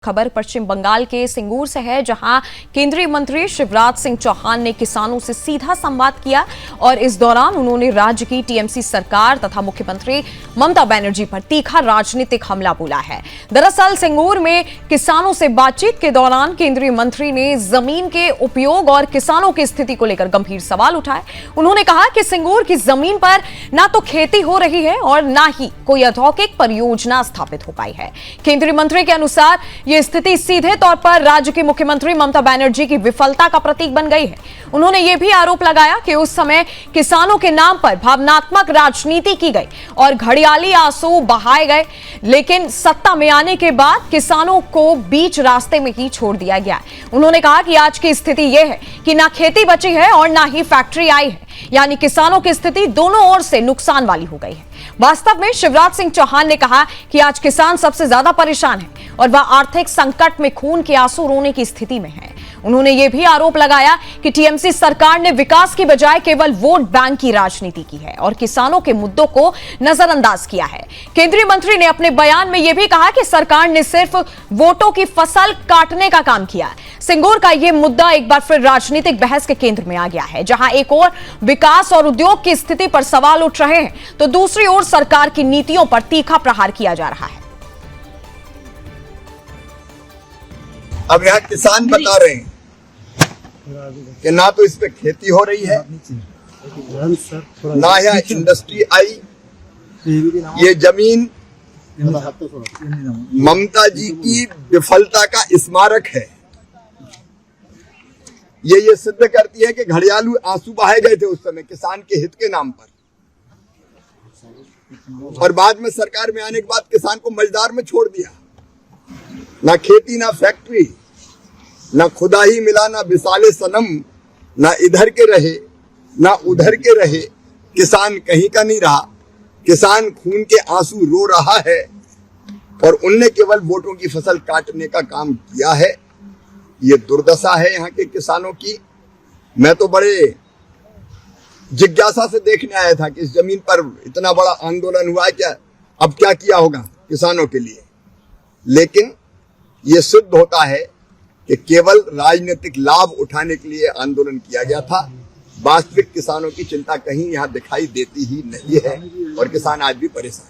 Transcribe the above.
खबर पश्चिम बंगाल के सिंगूर से है, जहां केंद्रीय मंत्री शिवराज सिंह चौहान ने किसानों से सीधा संवाद किया और इस दौरान उन्होंने राज्य की टीएमसी सरकार तथा मुख्यमंत्री ममता बनर्जी पर तीखा राजनीतिक हमला बोला है। दरअसल सिंगूर में किसानों से बातचीत के दौरान केंद्रीय मंत्री ने जमीन के उपयोग और किसानों की स्थिति को लेकर गंभीर सवाल उठाए। उन्होंने कहा कि सिंगूर की जमीन पर ना तो खेती हो रही है और ना ही कोई औद्योगिक परियोजना स्थापित हो पाई है। केंद्रीय मंत्री के अनुसार ये स्थिति सीधे तौर पर राज्य की मुख्यमंत्री ममता बनर्जी की विफलता का प्रतीक बन गई है। उन्होंने यह भी आरोप लगाया कि उस समय किसानों के नाम पर भावनात्मक राजनीति की गई और घड़ियाली आंसू बहाए गए, लेकिन सत्ता में आने के बाद किसानों को बीच रास्ते में ही छोड़ दिया गया। उन्होंने कहा कि आज की स्थिति यह है कि ना खेती बची है और ना ही फैक्ट्री आई है, यानी किसानों की स्थिति दोनों ओर से नुकसान वाली हो गई है। वास्तव में शिवराज सिंह चौहान ने कहा कि आज किसान सबसे ज्यादा परेशान है और वह आर्थिक संकट में खून के आंसू रोने की स्थिति में है। उन्होंने यह भी आरोप लगाया कि टीएमसी सरकार ने विकास की बजाय केवल वोट बैंक की राजनीति की है और किसानों के मुद्दों को नजरअंदाज किया है। केंद्रीय मंत्री ने अपने बयान में यह भी कहा कि सरकार ने सिर्फ वोटों की फसल काटने का काम किया। सिंगूर का यह मुद्दा एक बार फिर राजनीतिक बहस के केंद्र में आ गया है, जहां एक ओर विकास और उद्योग की स्थिति पर सवाल उठ रहे हैं तो दूसरी ओर सरकार की नीतियों पर तीखा प्रहार किया जा रहा है। अब यहाँ किसान बता रहे हैं कि ना तो इस पे खेती हो रही है, ना यहाँ इंडस्ट्री आई। ये जमीन ममता जी की विफलता का स्मारक है। ये सिद्ध करती है कि घड़ियालू आंसू बहाए गए थे उस समय किसान के हित के नाम पर, और बाद में सरकार में आने के बाद किसान को मझधार में छोड़ दिया। ना खेती, ना फैक्ट्री, ना खुदा ही मिला, ना विसाले सनम, ना इधर के रहे ना उधर के रहे। किसान कहीं का नहीं रहा। किसान खून के आंसू रो रहा है और उनने केवल वोटों की फसल काटने का काम किया है। ये दुर्दशा है यहाँ के किसानों की। मैं तो बड़े जिज्ञासा से देखने आया था कि इस जमीन पर इतना बड़ा आंदोलन हुआ है, क्या अब क्या किया होगा किसानों के लिए। लेकिन ये सिद्ध होता है कि केवल राजनीतिक लाभ उठाने के लिए आंदोलन किया गया था। वास्तविक किसानों की चिंता कहीं यहाँ दिखाई देती ही नहीं है और किसान आज भी परेशान।